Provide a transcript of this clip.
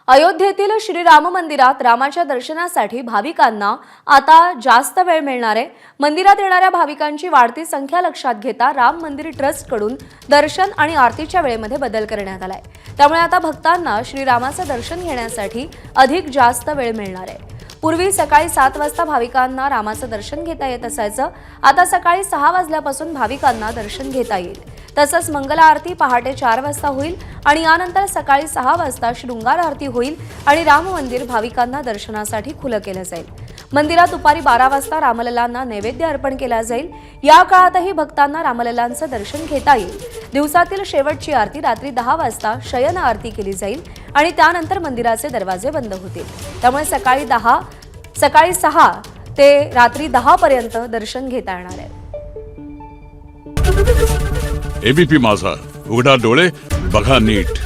अयोध्येतील श्रीराम मंदिरात रामाच्या दर्शनासाठी भाविकांना आता जास्त वेळ मिळणार आहे। मंदिरात येणाऱ्या भाविकांची वाढती संख्या लक्षात घेता राम मंदिर ट्रस्टकडून दर्शन आणि आरतीच्या वेळेमध्ये बदल करण्यात आलाय। त्यामुळे आता भक्तांना श्रीरामाचं दर्शन घेण्यासाठी अधिक जास्त वेळ मिळणार आहे। पूर्वी सकाळी 7 वाजता भाविकांना रामाचं दर्शन घेता येत असायचं, आता सकाळी 6 वाजल्यापासून भाविकांना दर्शन घेता येईल। तसंच मंगल आरती पहाटे 4 वाजता होईल आणि यानंतर सकाळी 6 वाजता शृंगार आरती होईल आणि राम मंदिर भाविकांना दर्शनासाठी खुलं केलं जाईल। मंदिरात दुपारी 12 वाजता रामलल्लांना नैवेद्य अर्पण केला जाईल। या काळातही भक्तांना रामलल्लांचं दर्शन घेता येईल। दिवसातील शेवटची आरती रात्री 10 वाजता शयन आरती केली जाईल आणि त्यानंतर मंदिराचे दरवाजे बंद होतील। त्यामुळे सकाळी 6 ते रात्री 10 पर्यंत दर्शन घेता येणार आहे। एबीपी माझा, उघडा डोळे बघा नीट।